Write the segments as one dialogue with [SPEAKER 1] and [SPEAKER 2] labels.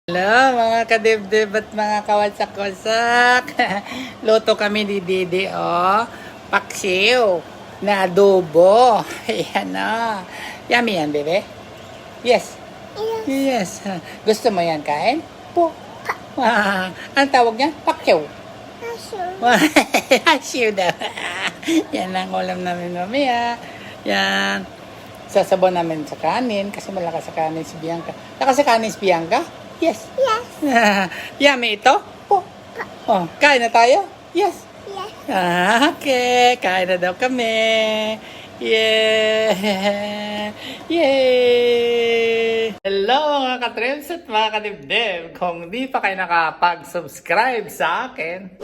[SPEAKER 1] Hello mga kadibdib at mga kawasak-wasak. Luto kami ni Didi, paksiw na adobo. Ayan na. Yummy yan, bebe? Yes. Yes. Gusto mo yan kain? Po. Ang tawag niya? Paksiw. Paksiw daw. Yan ang ulam namin mamaya. Yan. Sasabaw namin sa kanin kasi malakas sa kanin si Bianca. Lakas sa kanin si Bianca? Yes. Yummy ito? Po. Kain na tayo? Yes. Okay. Kain na daw kami. Yeah. Yay! Hello mga katrims at mga kadibdib. Kung di pa kayo nakapag-subscribe sa akin,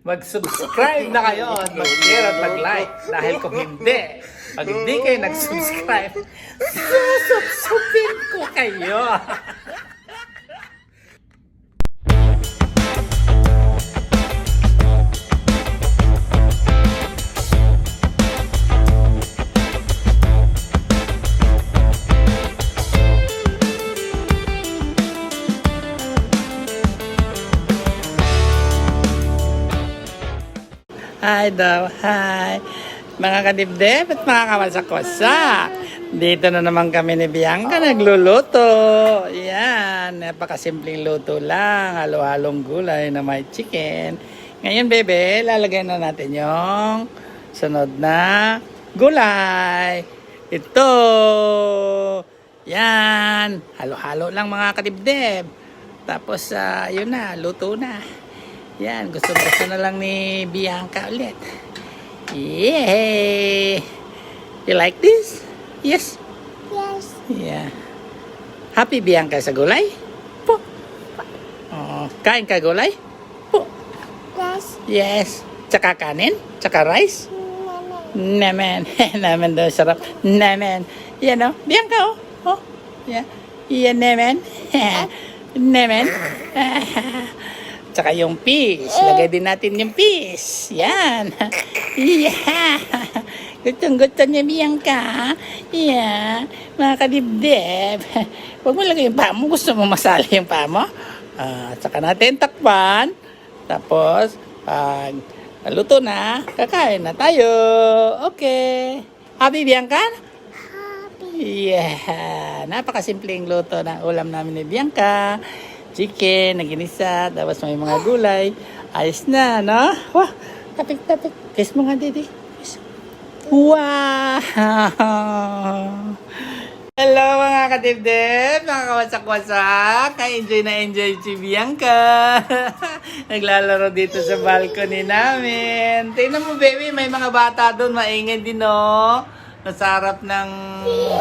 [SPEAKER 1] mag-subscribe na kayo at mag-share at mag-like. Dahil kung hindi, pag hindi kayo nag-subscribe, susubsubin ko kayo. Hi daw, hi. Mga kadibdib at mga kawasak-wasak. Dito na naman kami ni Bianca nagluluto. Yan, napakasimpleng luto lang. Halo-halong gulay na may chicken. Ngayon, bebe, lalagay na natin yung sunod na gulay. Ito. Yan. Halo-halo lang mga kadibdib. Tapos, yun na, luto na. Yan, gusto na lang ni Bianca ulit. Yay! You like this? Yes?
[SPEAKER 2] Yes.
[SPEAKER 1] Yeah. Happy Bianca sa gulay? Po. Kain ka gulay? Po.
[SPEAKER 2] Yes.
[SPEAKER 1] Yes. Tsaka kanin? Tsaka rice? Naman. Naman daw sarap. Naman. Yan o. Bianca o. Oh. Yeah. Yan naman. Naman. Tsaka yung fish. Lagay din natin yung fish. Yan. Yeah. Gutong-gutom niya Bianca. Yeah. Mga kadibdib. Huwag mo lagay yung paa mo. Gusto mo masali yung paa mo? Tsaka natin takpan. Tapos, pag luto na, kakain na tayo. Okay. Happy Bianca?
[SPEAKER 2] Happy.
[SPEAKER 1] Yeah. Napakasimpleng luto na ulam namin ni Bianca. Chicken, naginisa, tapos may mga gulay. Ayos na, no? Wah, tapik-tapik. Kiss mo nga, Didi. Kiss. Wow! Hello mga kadibdib, mga kawasak-wasak. Enjoy na enjoy si Bianca. Naglalaro dito sa balcony namin. Tingnan mo, baby, may mga bata doon. Maingay din, no? Nasa harap ng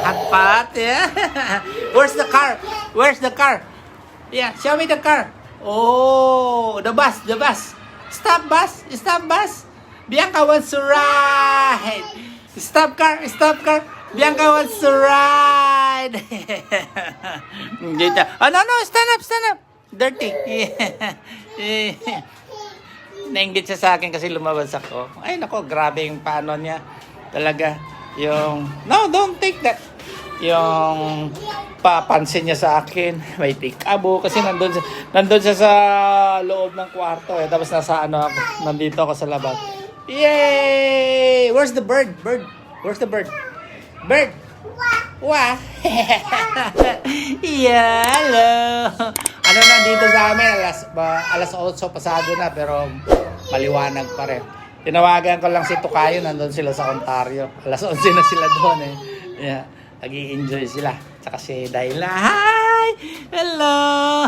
[SPEAKER 1] hotpot. Yeah. Where's the car? Where's the car? Yeah, show me the car. Oh, the bus. Stop bus. Bianca wants to ride. Stop car. Bianca wants to ride. No, stand up. Dirty. Nainggit siya sa akin kasi lumabas ako. Ay, nako, grabe yung paano niya. Talaga, yung... No, don't take that. Yung papansin niya sa akin, may tikabo kasi nandun siya sa loob ng kwarto tapos nasa ako, nandito ako sa labas. Yay! Where's the bird? Where's the bird? Wah! Yeah, hello! Ano na dito sa amin, alas 8 pasado na pero maliwanag pa rin. Tinawagan ko lang si Tukayo, nandun sila sa Ontario. Alas 11 na sila doon Yeah. Nag-i-enjoy sila. Tsaka si Dayla. Hi! Hello!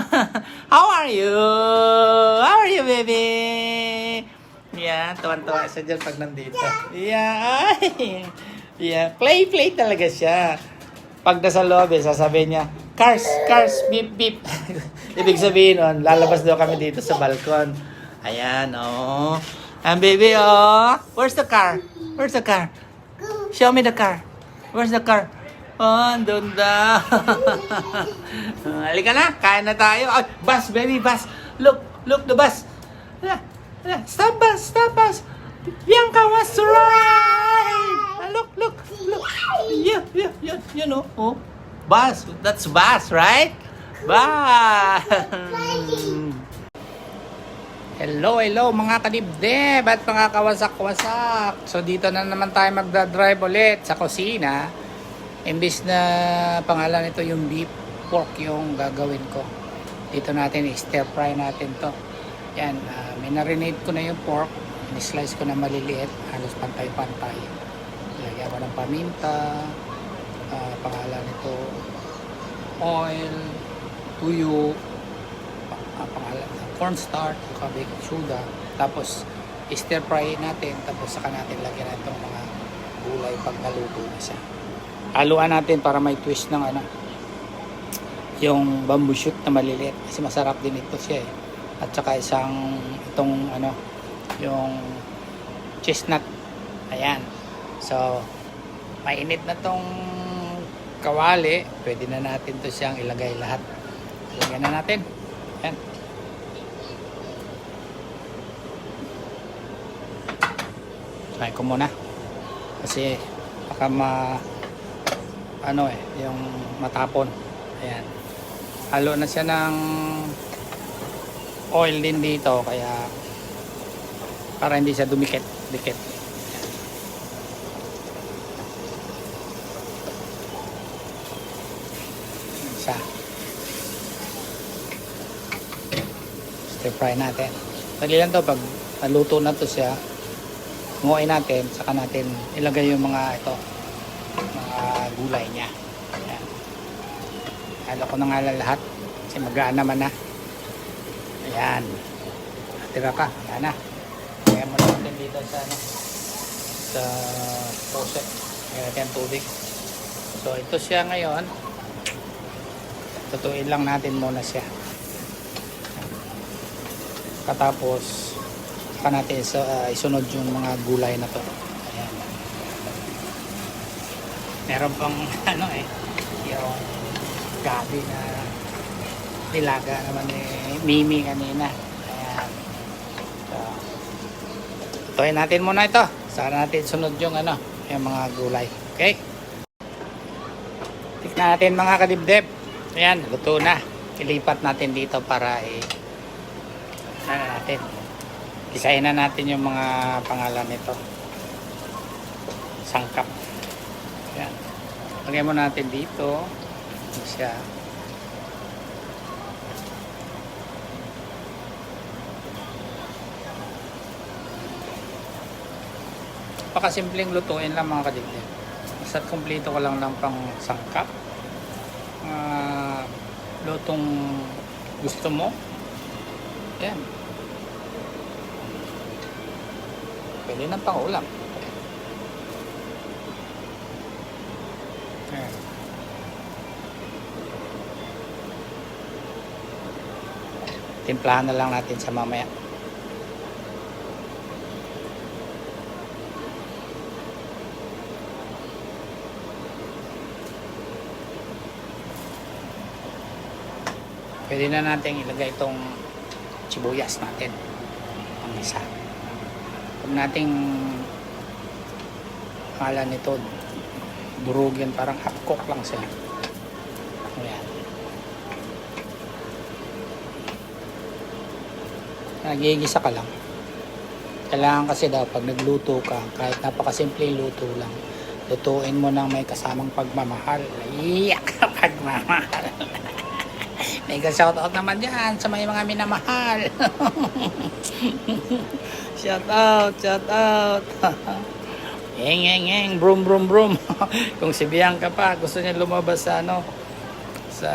[SPEAKER 1] How are you, baby? Yeah, tuwan-tuwa siya dyan pag nandito. Yeah. Yeah. Play talaga siya. Pag nasa loob, sasabihin niya, cars, beep, beep. Ibig sabihin nun, lalabas daw kami dito sa balkon. Ayan, oh. And baby, oh. Where's the car? Show me the car. Where's the car? Doon daw. Halika na, kain na tayo. Bus, baby, bus. Look, the bus. Stop bus. Bianca wants to ride. Look. You know. Oh, bus. That's bus, right? Bye! Hello mga kadibdib at mga kawasak-wasak. So dito na naman tayo magdadrive ulit sa kusina. Imbis na pangalan nito yung beef pork yung gagawin ko. Dito natin i-stir fry natin to. Yan, minarinate ko na yung pork. Ni-slice ko na maliliit. Halos pantay-pantay. Lagyan ko ng paminta. Pangalan nito oil, tuyo, pangalan cornstarch, baking soda. Tapos i-stir fry natin. Tapos saka natin lagyan itong mga gulay pag naluto na siya. Haluan natin para may twist ng yung bamboo shoot na maliliit kasi masarap din ito siya eh. At saka itong yung chestnut. Ayan. So mainit na tong kawali, pwede na natin to siyang ilagay lahat. Ilagay na natin. Ayan. Try ko muna kasi baka yung matapon. Ayan. Halo na siya ng oil din dito kaya para hindi siya dumikit-dikit. Isa. Stir fry natin. Dali lang to pag naluto na to siya. Nguhain natin, saka natin ilagay yung mga gulay niya. Ayan. Halo ko na nga lahat kasi magaan naman na. Ayan. Tira ka. Ayan na. Kaya mo natin dito sa faucet. Kaya natin tubig. So ito siya ngayon. Tutuin lang natin muna siya. Katapos saka natin isunod yung mga gulay na to. Ayan. Meron pang yung gabi na nilaga naman ni Mimi kanina. Ayan. So, tutuin natin muna ito. Saka natin sunod yung yung mga gulay. Okay? Tignan natin mga kadibdib. Ayan, luto na. Ilipat natin dito para natin. Isahin na natin yung mga pangalan nito. Sangkap. Ayan. Lagyan mo natin dito. Ito siya. Pakasimpleng lutuin lang mga kadibdib. Basta kumpleto ko lang pang sangkap. Lutong gusto mo. Ayan. Pwede ng pang-ulam. Ayan. Timplahan na lang natin sa mamaya. Pwede na natin ilagay itong sibuyas natin. Ang isa. Huwag nating akala nito durog yan, parang half cook lang siya. Ayan. Nagigisa ka lang. Kailangan kasi daw pag nagluto ka, kahit napakasimple luto lang, lutuin mo ng may kasamang pagmamahal. Iyak! Pagmamahal. May shoutout naman dyan sa may mga minamahal. Shoutout. Eng, brum. Kung si Bianca pa, gusto niya lumabas sa sa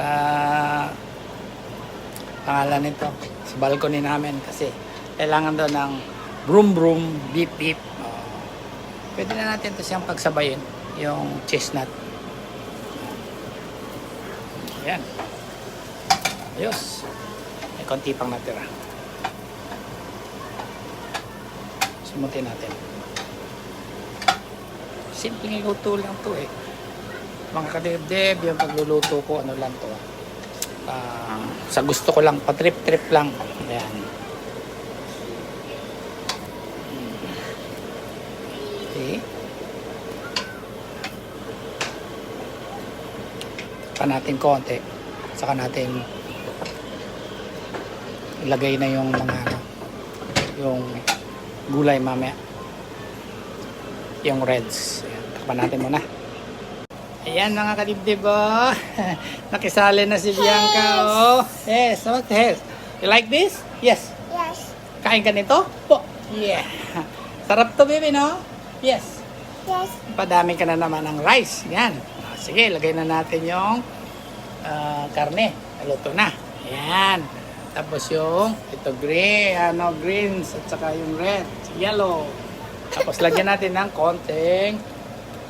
[SPEAKER 1] pangalan nito, sa balcony namin kasi kailangan daw ng brum, beep. Pwede na natin ito siyang pagsabayin, yung chestnut. Ayan. Ayos. May konti pang natira. Sumutin natin. Simpleng luto lang to eh. Mga kadibdib, yung pagluluto ko, lang to. Sa gusto ko lang, pa-trip lang. Ayan. Okay. Pa natin konti. Saka natin ilagay na yung mga yung gulay mamaya. Yung reds. Ayan, takpan natin muna. Ayan mga kadibdib, oh. Nakisali na si Bianca, oh. Yes, what the hell? You like this? Yes.
[SPEAKER 2] Yes.
[SPEAKER 1] Kain ka nito? Po. Yeah. Sarap to, baby, no? Yes.
[SPEAKER 2] Yes.
[SPEAKER 1] Padami ka na naman ng rice. Yan. Sige, lagay na natin yung karne. Luto na. Ayan. Tapos yung ito greens at saka yung red, yellow. Tapos lagyan natin ng konting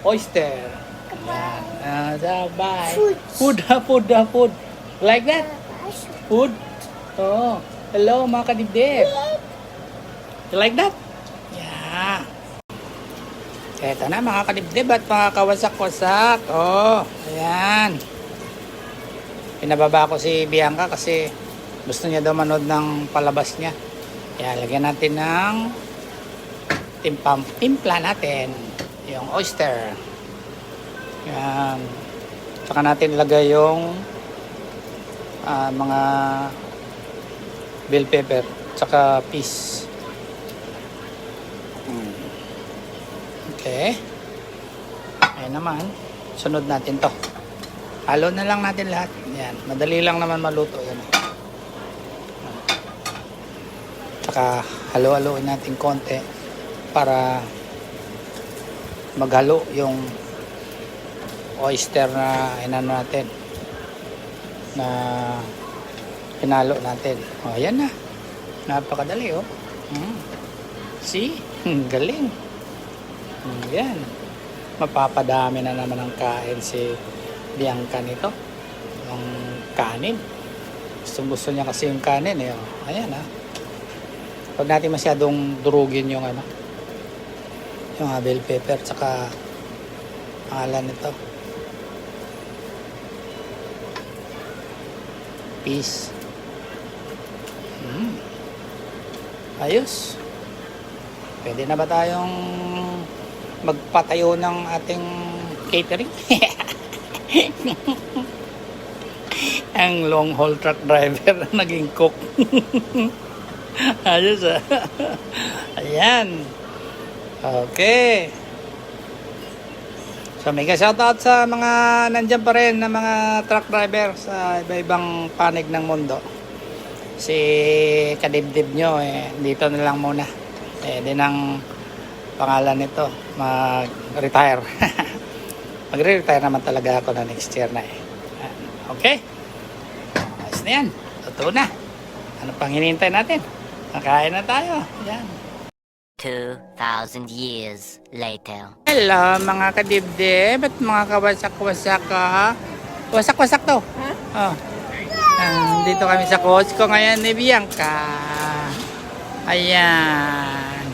[SPEAKER 1] oyster. Ayan. Bye. Food. Like that? Food. Oh. Hello mga kadibdib. You like that? Yeah. Eto na mga kadibdib at mga kawasak-wasak. Oh, ayan. Pinababa ko si Bianca kasi gusto niya daw manood ng palabas niya. Kaya lagyan natin ng timpla natin. Yung oyster. Ayan. Saka natin lagay yung mga bell pepper. Saka peas. Okay. Ayan naman. Sunod natin to. Halo na lang natin lahat. Yan. Madali lang naman maluto. Yan. Saka halo-haloin natin konti para maghalo yung oyster na inano natin. Na pinalo natin. O, ayan na. Napakadali, oh. See? Galing. Yan. Mapapadami na naman ang kain si Bianca nito. Yung kanin. Gusto niya kasi yung kanin eh. Ayan ha. Huwag natin masyadong durugin yung yung bell pepper tsaka pangalan nito. Peas. Ayos. Pwede na ba tayong magpatayo ng ating catering? Ang long haul truck driver naging cook. Ayos ah. Ayan. Okay. So mega shoutout sa mga nandyan pa rin na mga truck driver sa iba-ibang panig ng mundo. Si kadibdib nyo dito na lang muna. Din ang pangalan nito, mag-retire. Magre-retire naman talaga ako na next year na Okay? Ayos na yan. Totoo na. Ano pang hinihintay natin? Nakain na tayo. Yan.
[SPEAKER 3] 2,000 years later.
[SPEAKER 1] Hello mga kadibdib at mga kawasak-wasak wasak-wasak to. Oh. Dito kami sa Costco ngayon ni Bianca. Ayan.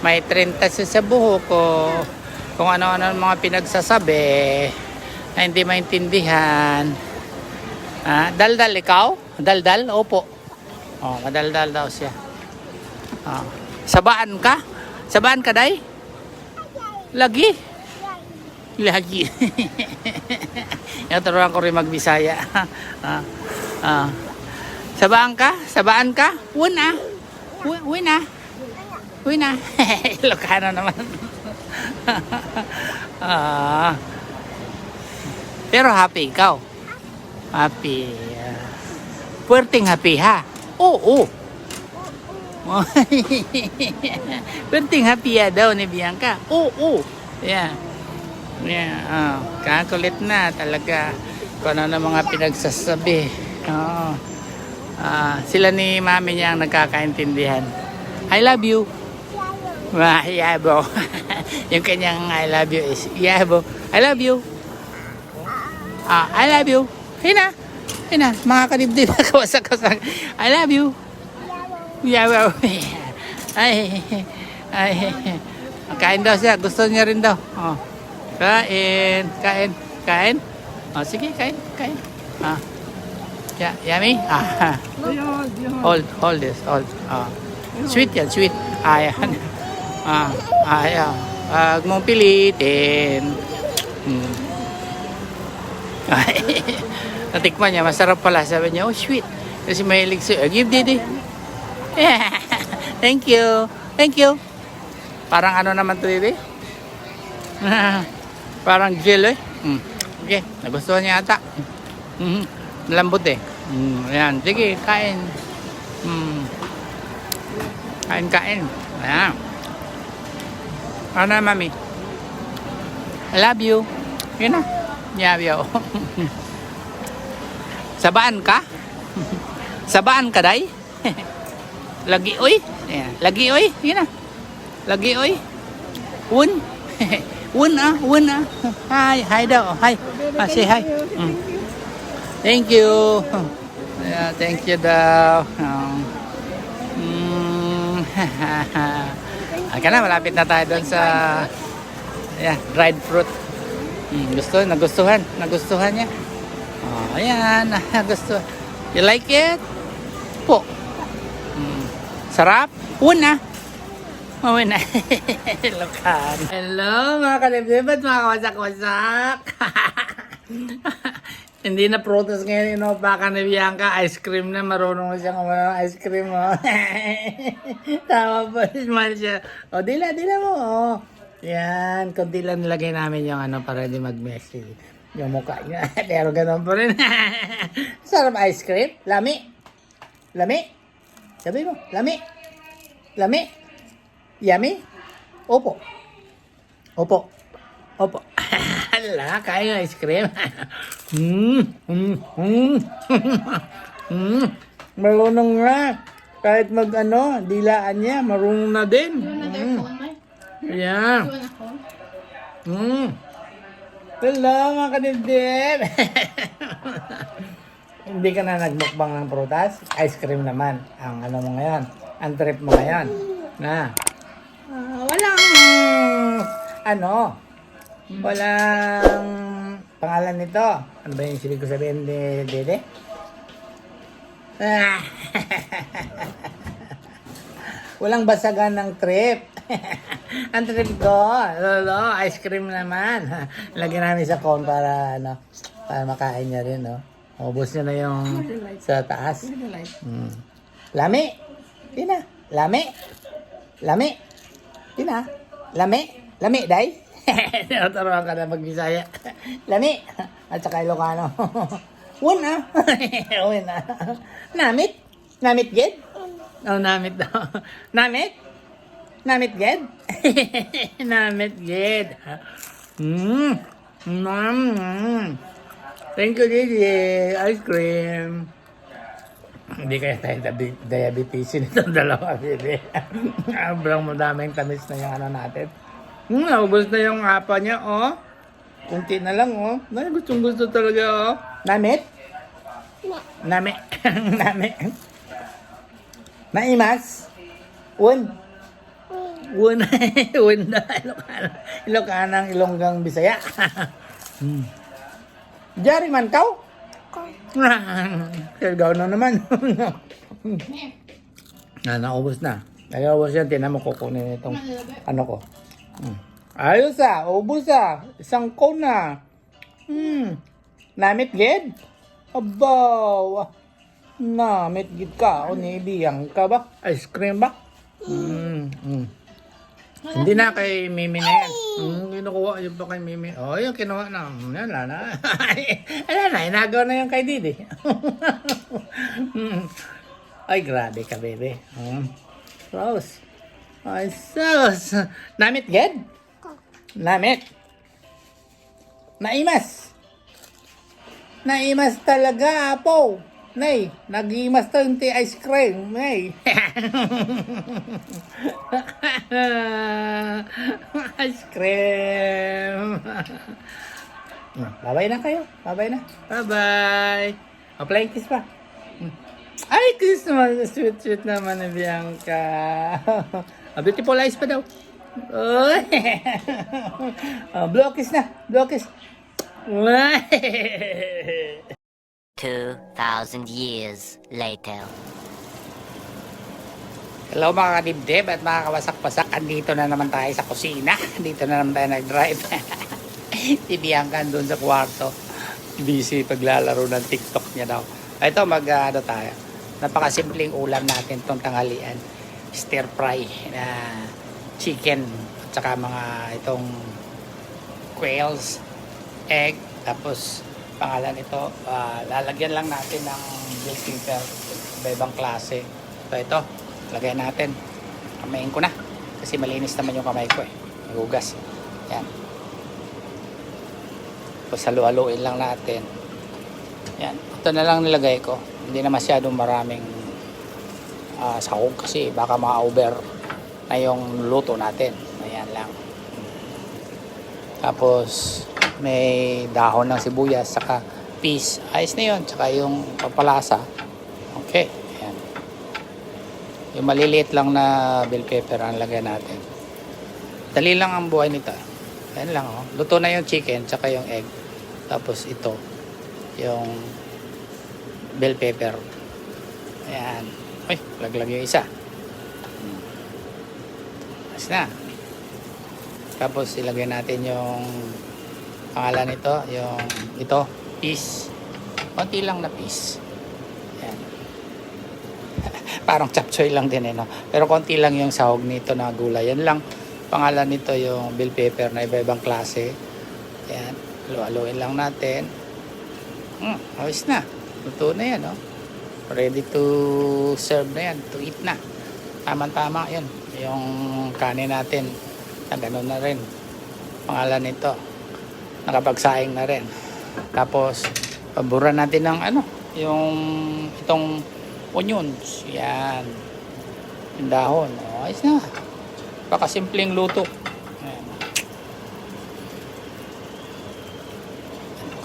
[SPEAKER 1] May 30 sa buho ko. Kung ano-ano mga pinagsasabi na hindi maintindihan. Daldal ikaw? Daldal? Opo. Oh, madaldal daw siya. Oh. Sabaan ka? Sabaan ka, day? Lagi? Lagi. Turuan ko rin magbisaya. Sabaan ka? Sabaan ka? Wina. Wina. Wina. Ilocano naman. Pero happy ikaw. Happy. Puwerteng happy ha? Oo. Puwerteng happy ya daw ni Bianca. Oo. Yeah. Yeah. Kakulit na talaga. Kung ano na mga pinagsasabi. Sila ni mami niya ang nagkakaintindihan. I love you. Yabo. Yung kanyang I love you is Yabo. I love you. I love you. Hina. Mga kadibdib. Kawasak-kawasak. I love you. Yabo. Ay. Kain daw siya. Gusto niya rin daw. Kain. Sige, kain. Yummy? Hold this. Sweet yan, sweet. Ayan. Ayan. Huwag mong pilitin. Natikman niya, masarap pala. Sabi niya, oh sweet. Kasi mahilig siya. Give Didi. Thank you. Thank you. Parang ano naman to Didi? Parang gel eh. Okay, nagustuhan niya ata. Lambot eh. Ayan, sige, kain. Kain. Ayan. Ano na, mami? I love you. Yun na. Yabiyaw. Sabaan ka? Sabaan ka, day? Lagi, oy. Ayan. Lagi, oy. Yun na. Lagi, oy. Un. Un ah. Hi daw. Hi. Say hi. Thank you. Yeah, thank you daw. Aka na, malapit na tayo doon sa dried fruit. Nagustuhan niya. Oh, ayan, nagustuhan. You like it? Po. Sarap? Una. Una. Hello mga kalibdib at mga kawasak-wasak. Hindi na protest ngayon, baka ni Bianca, ice cream na, marunong na siyang umano ng ice cream, oh. Tama po, smile siya. O, dila mo, oh. Yan, kunti lang nilagay namin yung para di mag-messy yung mukha niya. Pero ganun pa rin. Sarap ice cream. Lami. Sabi mo, lami. Yummy? Opo. Hala, kaya ice cream. Marunong na. Kahit dilaan niya, marunong na din. Ayan. Hello, mga kadibdib. Hindi ka na nagmukbang ng prutas? Ice cream naman. Ang mo ngayon. Ang trip mo ngayon. Na. Walang pangalan nito. Ano ba yung sili ko sabihin ni Dede? Walang basagan ng trip. Ang trip ko, lolo, ice cream naman. Lagyan namin sa cone para makain niya rin, no. Ubos niya na yung sa taas. Lami. Tina. Lami. Tina. Lami, day. Turuan ka na mag-Bisaya. Lami. At saka Ilocano. Una. Namit, ged? Oh, namit daw. Namit, ged? Namit, ged. Thank you, Didi. Ice cream. Hindi kaya tayo diabetesin itong dalawa, Didi. Sobrang madaming tamis na yung natin. Naubos na yung apa niya, oh. Kunti na lang, oh. Gusto talaga, oh. Namit? Namit. Naimas? Un na. Ilokanang Ilonggang Bisaya. Jari man kau? Sigaw na naman. Naubos na. Naubos yan, tinan mo kukunin itong ko. Ayos ubos isang cone na. Namit gid? Abaw. Namit gid ka. O nibiyang ka ba? Ice cream ba? Hindi na kay Mimi na yan. Kinukuha yun pa kay Mimi. Oh, yung kinuha na. Yan na. Inagaw na yung kay Didi. Ay, grabe ka, baby. Rose. Ay, sus. Namit, ged? Namit. Naimas talaga, apo. Nay, nag-imas to yung ice cream. Nay. Ice cream. Bye-bye na kayo. Bye-bye. Flying kiss pa. Ay, kiss naman. Sweet naman ni Bianca. Beautiful eyes pa daw. Blow kiss na.
[SPEAKER 3] 2,000 years later.
[SPEAKER 1] Hello mga kadibdib at mga kawasak-wasak. Andito na naman tayo sa kusina. Dito na naman tayo nag-drive. Si Bianca doon sa kwarto. Busy paglalaro ng TikTok niya daw. Ito, ano tayo. Napakasimpleng ulam natin tong tanghalian. Stir fry na chicken at saka mga itong quails, egg, tapos pangalan ito, lalagyan lang natin ng bell pepper, iba-ibang klase. Ito, lagyan natin. Kamayin ko na kasi malinis naman yung kamay ko eh. Nagugas. Yan. Tapos halu-haluin lang natin. Yan. Ito na lang nilagay ko. Hindi na masyadong maraming sahog kasi baka ma-over na yung luto natin. Ayan lang. Tapos may dahon ng sibuyas saka peas. Ayos na yun. Saka yung pampalasa. Okay. Ayan. Yung maliliit lang na bell pepper ang lagyan natin. Dali lang ang buhay nito. Ayan lang oh. Luto na yung chicken saka yung egg. Tapos ito yung bell pepper. Ayan. Uy, laglag yung isa. Ayos na. Tapos ilagay natin yung pangalan nito, yung ito, peas. Konti lang na peas. Ayan. Parang chapchoy lang din eh, no? Pero konti lang yung sahog nito na gulay. Yan lang pangalan nito, yung bell pepper na iba-ibang klase. Ayan. Haluin lang natin. Ayos na. Luto na yan, no? Ready to serve na yan, to eat na. Tama-tama yan. Yung kanin natin, na gano'n na rin. Pangalan nito, nakapagsaing na rin. Tapos, paburan natin ng yung itong onions. Yan. Yung dahon. O, ayos na. Pakasimpleng luto. Ayan.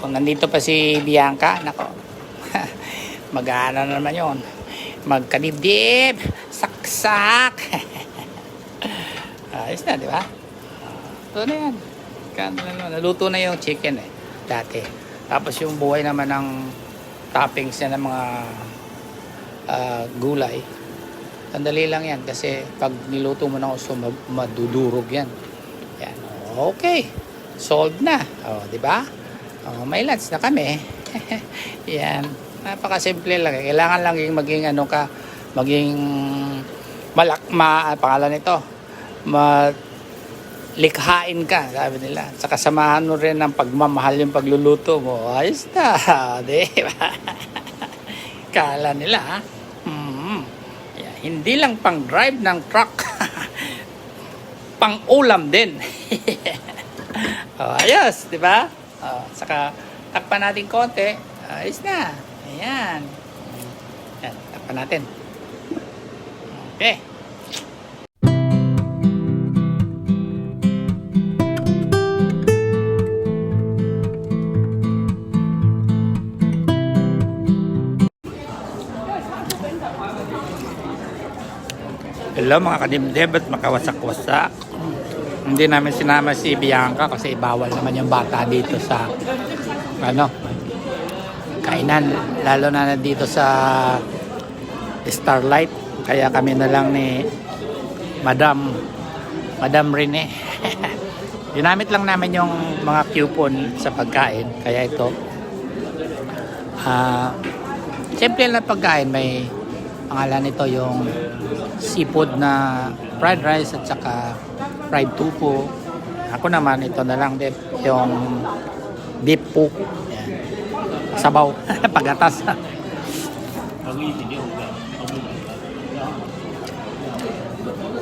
[SPEAKER 1] Kung nandito pa si Bianca, nako. Mag-aano naman yun. Magkadibdib. Saksak. Ayos na, di ba? Ito na yan. Naluto na yung chicken eh. Dati. Tapos yung buhay naman ng toppings niya ng mga gulay. Sandali lang yan. Kasi pag niluto mo ng uso, madudurog yan. Yan. Okay. Solved na. O, di ba? O, may lunch na kami. Yan. Napakasimple lang. Kailangan lang yung maging maging pangalan nito, likhain ka, sabi nila. Saka samahan mo rin ng pagmamahal yung pagluluto mo. Ayos na, di ba? Kala nila, ha? Yeah, hindi lang pang drive ng truck, pang ulam din. Ayos, di ba? Saka takpan natin konti. Ayos na. Ayan. Ayan, takpan natin. Okay. Hello mga kadimdib at makawasak-wasak. Hindi namin sinama si Bianca kasi bawal naman yung bata dito sa kainan, lalo na dito sa Starlight. Kaya kami na lang ni Madam Rene. Ginamit lang namin yung mga coupon sa pagkain. Kaya ito simple na pagkain. May pangalan nito yung seafood na fried rice at saka fried tofu. Ako naman ito na lang din yung beef pork. Yan. Sabaw. Pagatas.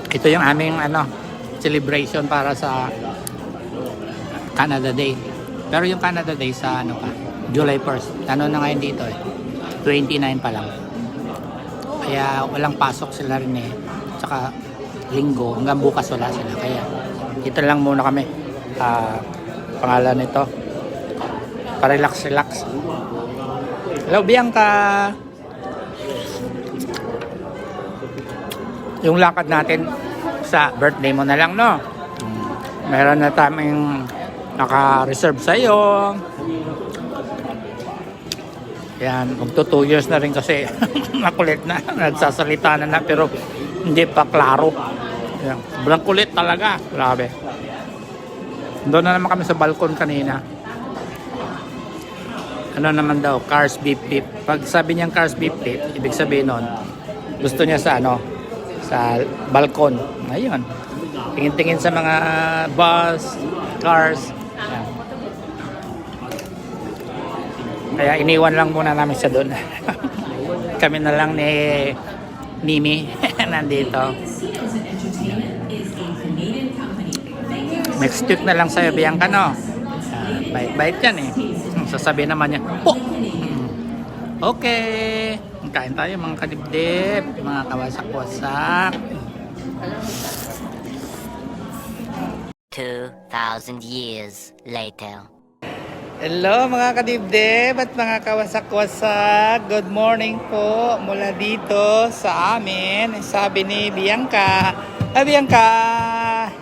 [SPEAKER 1] Ito yung aming celebration para sa Canada Day. Pero yung Canada Day sa July 1st. Na ngayon dito 29 pa lang. Kaya walang pasok sila rin eh. Tsaka linggo hanggang bukas wala sila. Kaya dito lang muna kami. Pangalan nito, pa-relax. Hello Bianca. Yung lakad natin sa birthday mo na lang, no? Meron na tamang naka-reserve sa'yo. Yan, magto 2 years na rin kasi nakulit na, nagsasalita na pero hindi pa klaro. Yan, sobrang kulit talaga, grabe. Doon na naman kami sa balkon kanina. ano naman daw, cars beep beep. Pag sabi niyang cars beep beep, ibig sabihin nun, gusto niya sa ano, sa balkon. Ayun. Tingin-tingin sa mga bus, cars. Ayan. Kaya iniwan lang muna namin siya doon. Kami na lang ni Mimi nandito. Next week na lang sa'yo, Bianca, no? Bait-bait yan eh. Sasabihin naman niya, po! Okay. Kain tayo mga kadibdib, mga kawasak-wasak.
[SPEAKER 3] 2,000 years later.
[SPEAKER 1] Hello mga kadibdib at mga kawasak-wasak. Good morning po mula dito sa amin. Sabi ni Bianca. Bianca!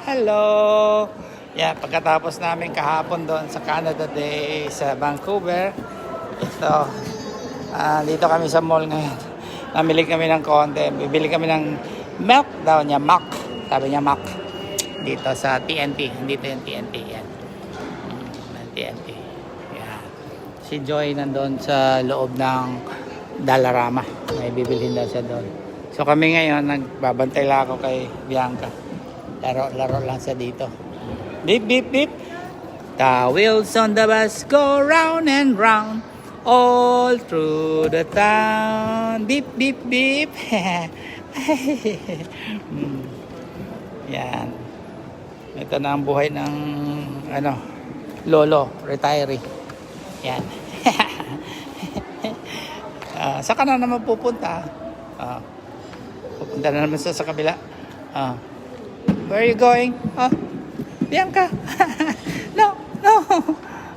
[SPEAKER 1] Hello! Yeah, pagkatapos namin kahapon doon sa Canada Day sa Vancouver. Ito, dito kami sa mall ngayon. Namili kami ng konti. Bibili kami ng milk daw niya. Mac. Sabi niya Mac. Dito sa TNT. Dito yung TNT. Yan. TNT. Yeah. Si Joy nandun sa loob ng Dollarama. May bibilhin daw siya doon. So kami ngayon, nagbabantay lang ako kay Bianca. Laro lang siya dito. Beep, beep, beep. The wheels on the bus go round and round all through the town. Beep, beep, beep. Yan. Ito na ang buhay ng lolo, retiree. Yan. Saan ka na naman pupunta? Pupunta na naman sa kabila. Where are you going? Bianca. No.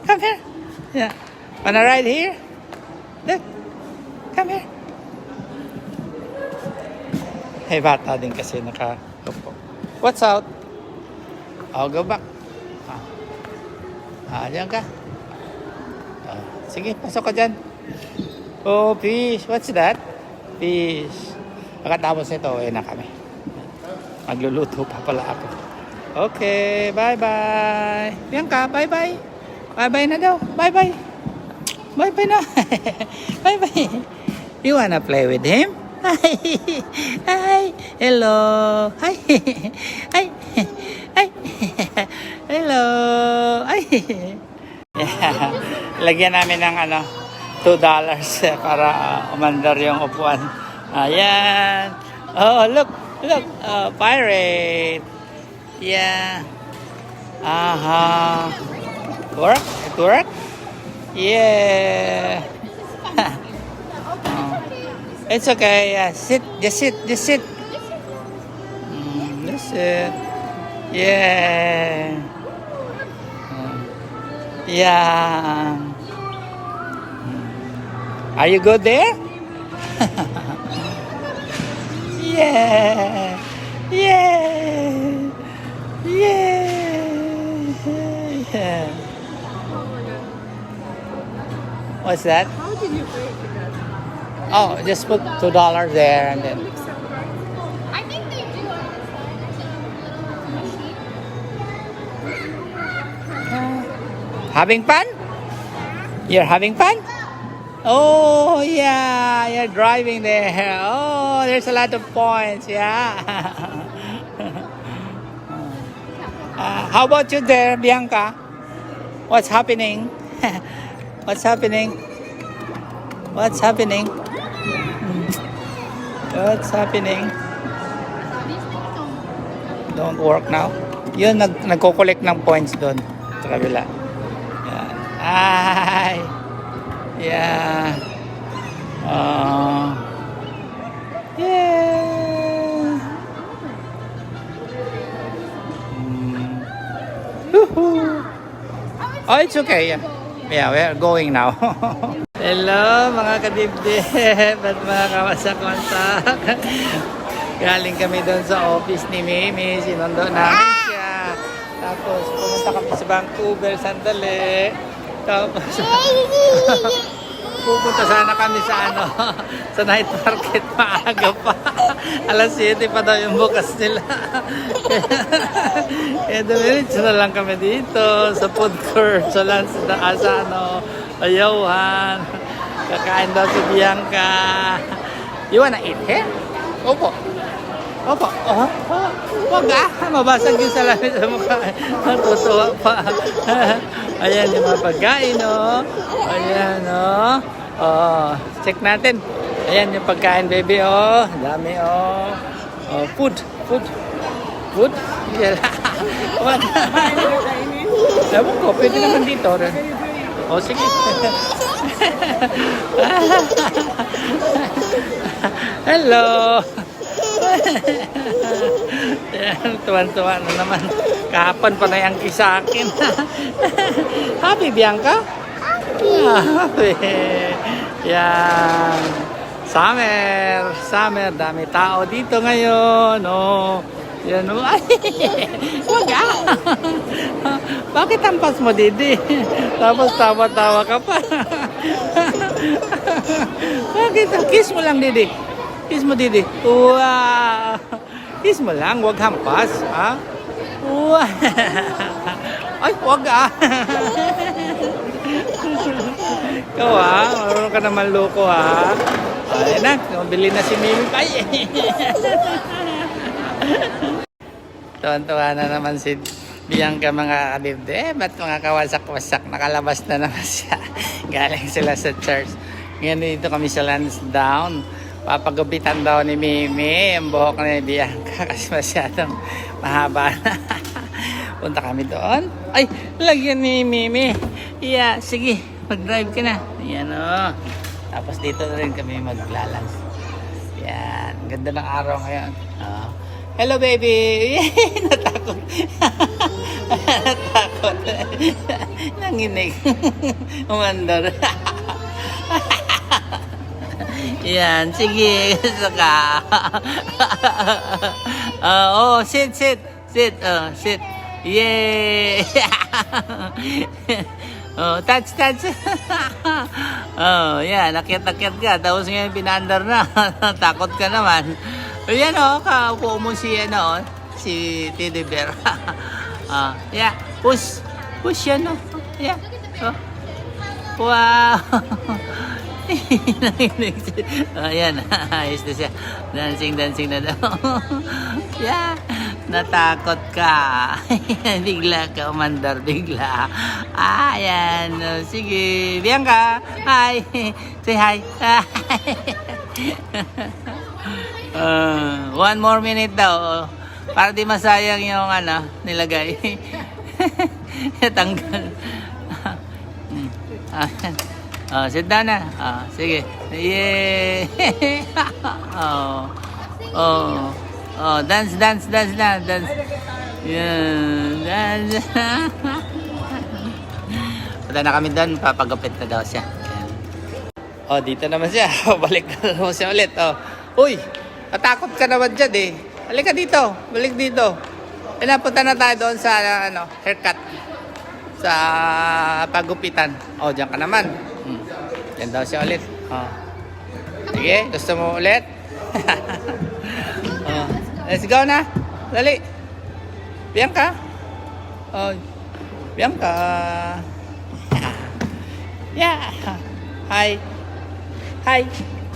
[SPEAKER 1] Come here. Yeah. Wanna ride here? Look. Come here. Hey, bata din kasi naka-upo. What's out? Go back. Diyan ka. Sige, pasok ka dyan. Oh, fish. What's that? Fish. Pagkatapos nito, uwi na kami. Magluluto pa pala ako. Okay, bye-bye. Bianca, bye-bye. Bye-bye na daw. Bye-bye. Bye-bye na. Bye-bye. You wanna play with him? Hi. Hi. Hello. Hi. Hi. Hi. Hello. Hi. Yeah. Lagyan namin ng $2 para umandar yung upuan. Ayan. Oh, look. Look. Pirate. Yeah. Work? It work? Yeah. It's okay. Yeah. Sit. Just sit. Just sit. Just sit. Yeah. Yeah. Are you good there? Yeah. Yeah. Yeah. What's that?
[SPEAKER 4] How did you pay for that?
[SPEAKER 1] Oh, just put $2 there and then.
[SPEAKER 4] I think they do on the side. There's a little machine.
[SPEAKER 1] Having fun? You're having fun? Oh, yeah. You're driving there. Oh, there's a lot of points. Yeah. How about you there, Bianca? What's happening? What's happening? What's happening? What's happening? Don't work now? Yun, nagko-collect ng points doon sa kabila. Yan. Hi! Yeah. Yeah. Woohoo! Oh, it's okay. Yeah. Yeah, we're going now. Hello mga kadibdib at mga kawasak-wasak. Galing kami doon sa office ni Mimi. Sinundo namin siya. Tapos pumunta kami sa Vancouver sandali. Tapos pupunta sana kami sa sa night market maaga pa. Alas 7 pa daw yung bukas nila. Kaya dumiritso na lang kami dito sa food court sa lunch Ayawan. Kakain daw si Bianca. You wanna eat here? Opo. Opo. Wag mabasag yung salamin sa mukha. Matutuwa pa. Ayan yung mga pagkain, oh. Ayan, oh. Oh, check natin. Ayan yung pagkain, baby, oh. Dami, oh. Oh, food. Yeah. Wag. Ewan ko, pwede naman dito. Oh, sige. Hello. Yan, tuwan-tuwa na naman. Kahapon pa na yung sa akin. Happy, Bianca? Happy. Yan. Summer. Dami tao dito ngayon. Oh. Yan. Oh. Ay, wag Bakit ampas mo, Didi? Tapos tawa-tawa ka pa. Bakit? Kiss mo lang, Didi. Kiss mo, Didi. Wow. Kiss mo lang, wag hampas. Ha? Wow. Ay, wag Ikaw marunong ka naman loko Ay na, bili na si Mimi. Ay. Tuwan-tuwa na naman si Bianca mga kabibde. Ba't mga kawasak-wasak? Nakalabas na naman siya. Galing sila sa church. Ngayon dito kami sa Lansdowne. Papagupitan daw ni Mimi ang buhok ni Bianca kasi masyadong mahaba na. Punta kami doon. Ay, lagyan ni Mimi. Yeah, sige. Mag-drive ka na. Yan o. Tapos dito na rin kami maglalans. Yan. Ganda ng araw ngayon. Hello, baby. Natakot. Natakot. Nanginig. Umandar. Yan. Sige. Saka. Sit. Sit. Sit. Yay! Touch. Yan, nakyat ka. Tapos ngayon pinandar na. Takot ka naman. Yan kaupo mo si si Teddy Bear. Yeah, push yan Yeah. Wow. Ayan, ayos na siya. Dancing na daw. Yeah. Natakot ka. Bigla ka umandar, bigla. Ayan. Sige. Bianca. Hi. Say hi. One more minute daw. Para di masayang yung nilagay. Tanggal. Sit down na. Sige. Yay. Dance na. Dance. Yan. Dance. Punta na kami doon. Papagupit na daw siya. Yan. Dito naman siya. Balik na naman siya ulit. Uy, natakot ka naman dyan eh. Halika dito. Balik dito. Pinapunta na tayo doon sa haircut. Sa pagupitan. Diyan ka naman. Yan daw siya ulit. Sige, gusto mo ulit? Let's go na. Dali. Bianca. Bianca. Yeah. Hi.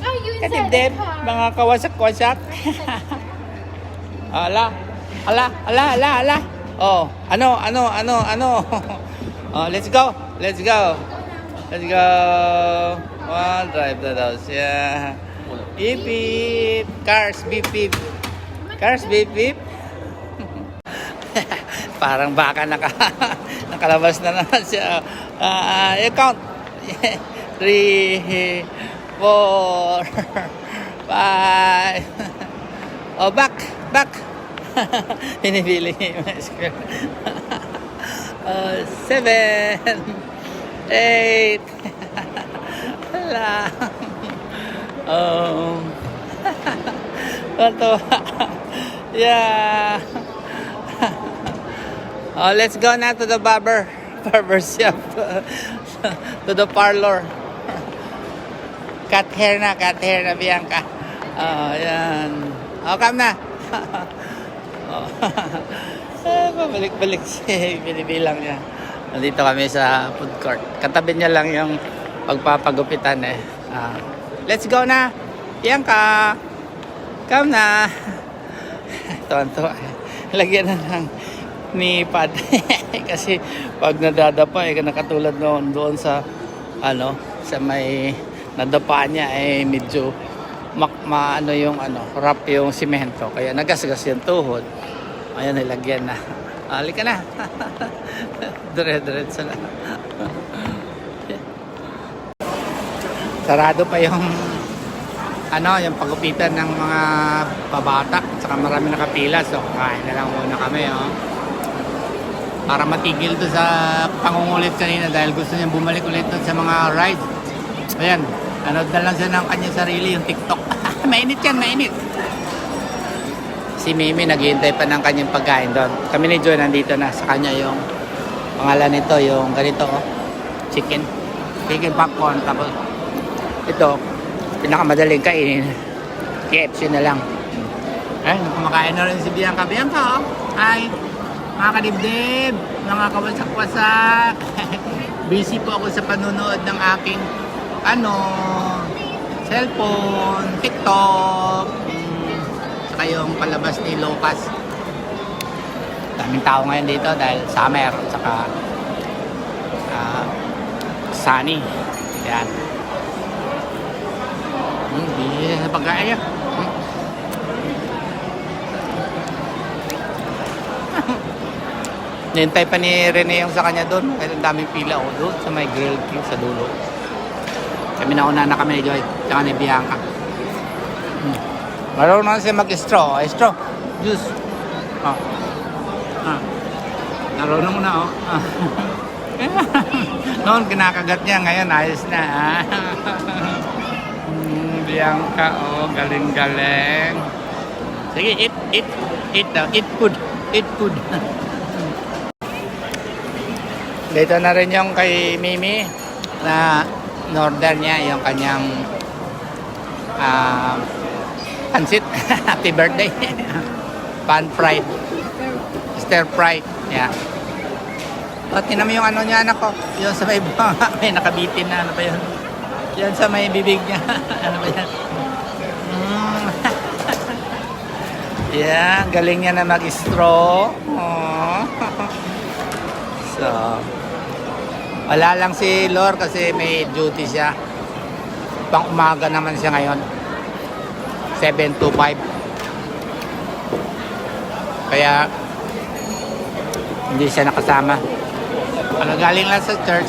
[SPEAKER 4] Oh, you said
[SPEAKER 1] Katibdib, mga kawasak-wasak. Ala. Let's go. Drive na daw siya. Beep. Cars, beep. Parang baka nakalabas na naman siya. Count. 3, 4, 5. Back. Pinipili niya yung square. 7, 8. Hala. Yeah. Let's go na to the barber shop. To the parlor. Cut hair na Bianca. Yan. Come na. Pabalik-balik siya. Binibilang niya. Nandito kami sa food court. Katabi niya lang yung pagpapagupitan eh. Let's go na. Bianca. Come na. Tonto. Lagyan na ng nipad. Kasi pag nadadapa eh, nakatulad noon doon sa sa may nadapa niya eh medyo rough yung simento. Kaya nagasgas yung tuhod. Ayan, nilagyan na. Halika na. Dire-diretso na. Sarado pa yung yung pagupitan ng mga pabata. Saka marami nakapila. So, kain na lang muna kami, para matigil to sa pangungulit kanina dahil gusto niya bumalik ulit doon sa mga rides. Ayan, nanood na lang siya ng kanyang sarili, yung TikTok. Mainit yan, mainit. Si Mimi naghihintay pa ng kanyang pagkain doon. Kami ni Joy nandito na sa kanya yung pangalan nito, yung ganito, chicken popcorn. Tapos ito, pinakamadaling kainin, KFC na lang. Kumakain na rin si Bianca. Bianca, hi! Mga kadibdib, mga kawasak-wasak. Busy po ako sa panunood ng aking cellphone, TikTok, saka yung palabas ni Lucas. Daming tao ngayon dito dahil summer, saka sunny. Yan. Hindi sa pagkain. Nintay pa ni Rene yung sa kanya doon. Kaya ang daming pila doon sa may grilled king sa dulo. Kami nauna na kami ni Joy. Tsaka ni Bianca. Marunong na siya mag-straw. Straw. Juice. Narunong na Noon kinakagat niya. Ngayon ayos na. Bianca, galing-galing. Sige, eat daw. Eat food. Dito na rin yung kay Mimi na in-order niya yung kanyang pansit. Happy birthday. Pan fried. Stir fried. Yeah. O, tinan mo yung niya, anak ko. Yung sa may may nakabitin na. Ano ba yun? Yan sa may bibig niya. Ano ba yan? Yeah, galing niya na mag-straw. So, wala lang si Lor kasi may duty siya. Pang umaga naman siya ngayon. 7 to 5. Kaya hindi siya nakasama. Galing lang sa church.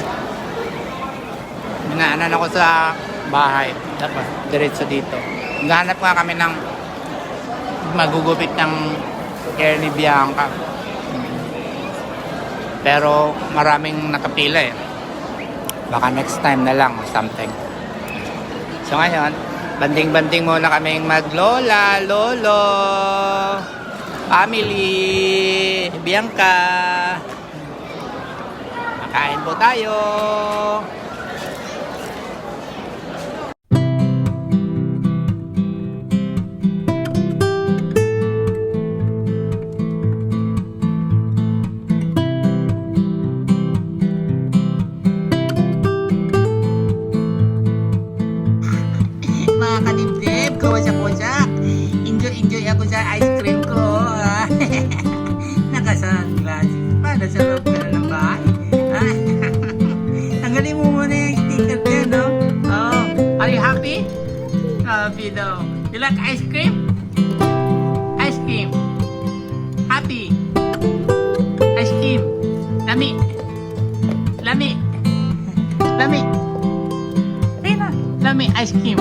[SPEAKER 1] Minaanan ako sa bahay. Tapos diretso dito. Naghanap nga kami ng magugupit ng hair ni Bianca. Pero maraming nakapila eh. Baka next time na lang or something. So ngayon, banding-banding muna kaming maglola, lolo, family, Bianca. Makain po tayo. Mga kadibdib, kawasak-wasak. Enjoy ako sa ice cream ko. Naka-sunglasses pa. Nasa loob ka na ng bahay. Tanggalin mo muna yung sticker ko, no? Oh, are you happy? Happy daw. You like ice cream? Ice cream. Happy. Ice cream. Lami. Lami. Lami. Lami ice cream.